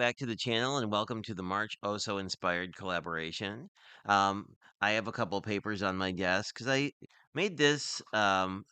back to the channel and welcome to the March Oso inspired collaboration. I have a couple papers on my desk because I made this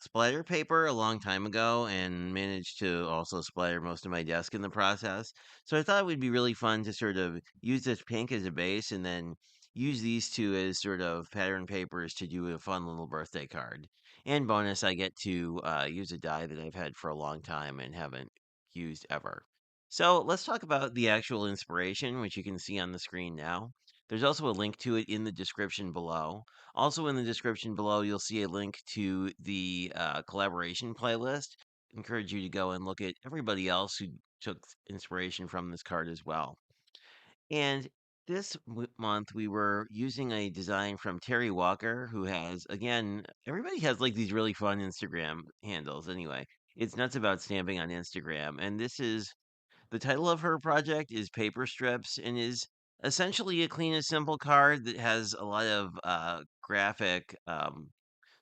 splatter paper a long time ago and managed to also splatter most of my desk in the process. So I thought it would be really fun to sort of use this pink as a base and then use these two as sort of pattern papers to do a fun little birthday card. And bonus, I get to use a die that I've had for a long time and haven't used ever. So let's talk about the actual inspiration, which you can see on the screen now. There's also a link to it in the description below. Also, in the description below, you'll see a link to the collaboration playlist. Encourage you to go and look at everybody else who took inspiration from this card as well. And this month, we were using a design from Terry Walker, who has, again, everybody has like these really fun Instagram handles anyway. It's nuts about stamping on Instagram. And this is the title of her project is Paper Strips and is essentially a clean and simple card that has a lot of graphic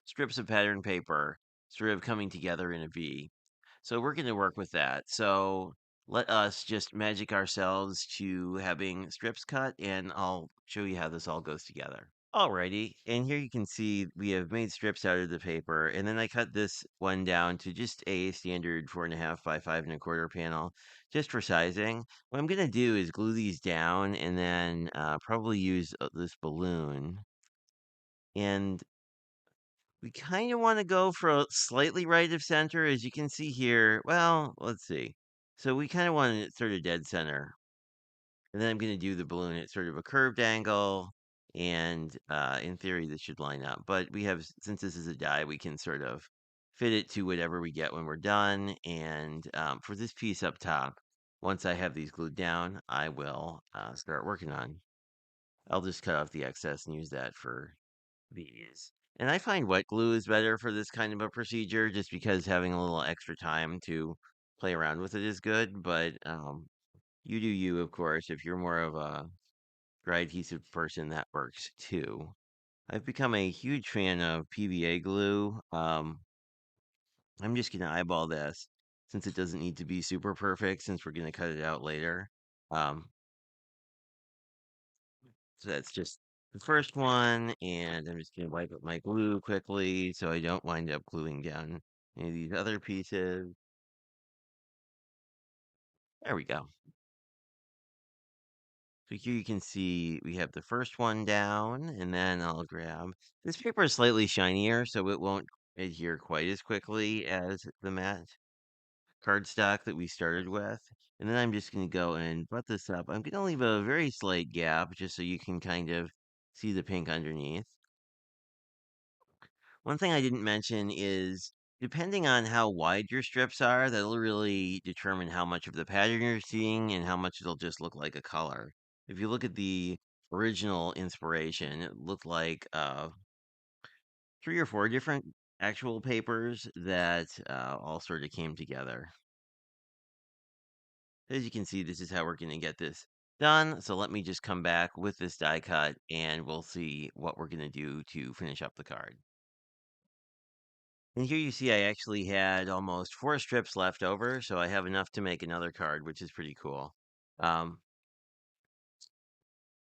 strips of pattern paper sort of coming together in a V. So we're going to work with that. So let us just magic ourselves to having strips cut, and I'll show you how this all goes together. Alrighty, and here you can see we have made strips out of the paper, and then I cut this one down to just a standard 4.5 by 5.25 panel, just for sizing. What I'm gonna do is glue these down, and then probably use this balloon. And we kind of want to go for a slightly right of center, as you can see here. Well, let's see. So we kind of want it sort of dead center. And then I'm going to do the balloon at sort of a curved angle. And in theory, this should line up. But we have, since this is a die, we can sort of fit it to whatever we get when we're done. And for this piece up top, once I have these glued down, I will start working on. I'll just cut off the excess and use that for these. And I find wet glue is better for this kind of a procedure just because having a little extra time to play around with it is good. But you do you, of course. If you're more of a dry adhesive person, that works too. I've become a huge fan of PVA glue. I'm just going to eyeball this since it doesn't need to be super perfect since we're going to cut it out later. Um, so that's just the first one, and I'm just going to wipe up my glue quickly so I don't wind up gluing down any of these other pieces. There we go. So here you can see we have the first one down, and then I'll grab this paper is slightly shinier, so it won't adhere quite as quickly as the matte cardstock that we started with. And then I'm just going to go and butt this up. I'm going to leave a very slight gap just so you can kind of see the pink underneath. One thing I didn't mention is depending on how wide your strips are, that'll really determine how much of the pattern you're seeing and how much it'll just look like a color. If you look at the original inspiration, it looked like 3 or 4 different actual papers that all sort of came together. As you can see, this is how we're going to get this done. So let me just come back with this die cut and we'll see what we're going to do to finish up the card. And here you see I actually had almost 4 strips left over, so I have enough to make another card, which is pretty cool. Um,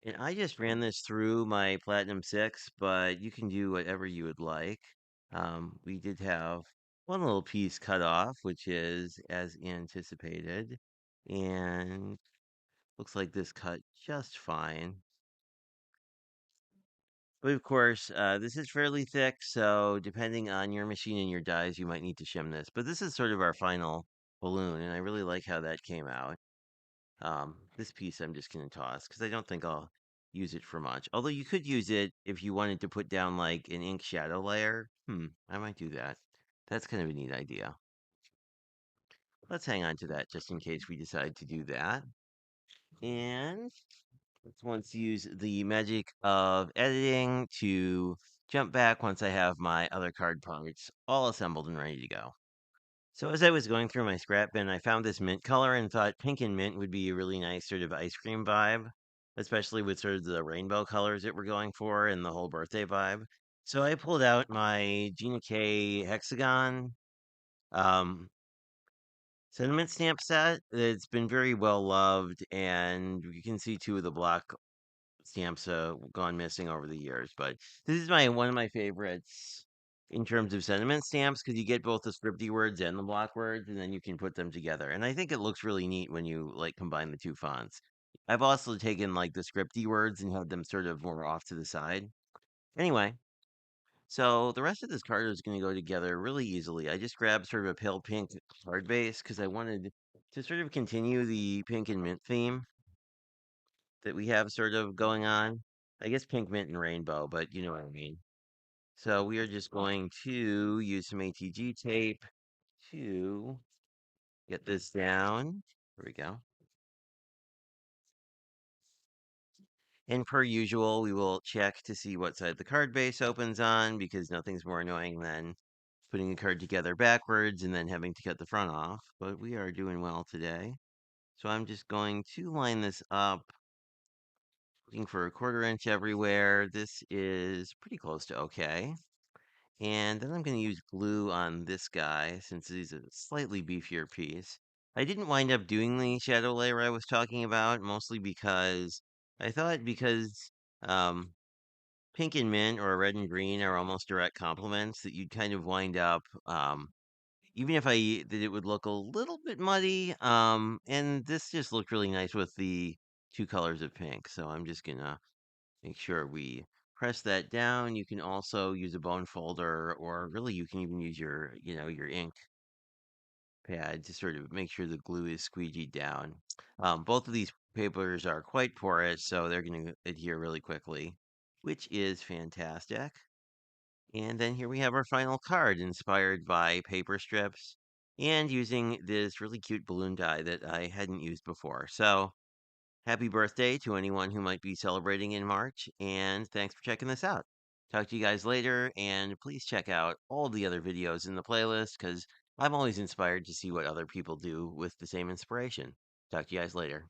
and I just ran this through my Platinum 6, but you can do whatever you would like. We did have one little piece cut off, which is as anticipated, and looks like this cut just fine. But of course, this is fairly thick, so depending on your machine and your dies, you might need to shim this. But this is sort of our final balloon, and I really like how that came out. This piece I'm just going to toss because I don't think I'll use it for much. Although you could use it if you wanted to put down like an ink shadow layer. I might do that. That's kind of a neat idea. Let's hang on to that just in case we decide to do that. And let's once use the magic of editing to jump back once I have my other card parts all assembled and ready to go. So as I was going through my scrap bin, I found this mint color and thought pink and mint would be a really nice sort of ice cream vibe, especially with sort of the rainbow colors that we're going for and the whole birthday vibe. So I pulled out my Gina K hexagon. Um, Sentiment stamp set. It's been very well loved, and you can see two of the block stamps gone missing over the years. But this is my one of my favorites in terms of sentiment stamps because you get both the scripty words and the block words, and then you can put them together. And I think it looks really neat when you like combine the two fonts. I've also taken like the scripty words and had them sort of more off to the side. Anyway, so the rest of this card is going to go together really easily. I just grabbed sort of a pale pink card base because I wanted to sort of continue the pink and mint theme that we have sort of going on. I guess pink, mint, and rainbow, but you know what I mean. So we are just going to use some ATG tape to get this down. Here we go. And per usual, we will check to see what side the card base opens on because nothing's more annoying than putting a card together backwards and then having to cut the front off. But we are doing well today. So I'm just going to line this up, looking for a 1/4 inch everywhere. This is pretty close to okay. And then I'm going to use glue on this guy since he's a slightly beefier piece. I didn't wind up doing the shadow layer I was talking about, mostly because I thought because um, pink and mint or red and green are almost direct complements that you'd kind of wind up, even if that it would look a little bit muddy. And this just looked really nice with the two colors of pink. So I'm just going to make sure we press that down. You can also use a bone folder, or really you can even use your ink pad to sort of make sure the glue is squeegeed down. Both of these papers are quite porous, so they're going to adhere really quickly, which is fantastic. And then here we have our final card inspired by paper strips and using this really cute balloon die that I hadn't used before. So happy birthday to anyone who might be celebrating in March, and thanks for checking this out. Talk to you guys later, and please check out all the other videos in the playlist because I'm always inspired to see what other people do with the same inspiration. Talk to you guys later.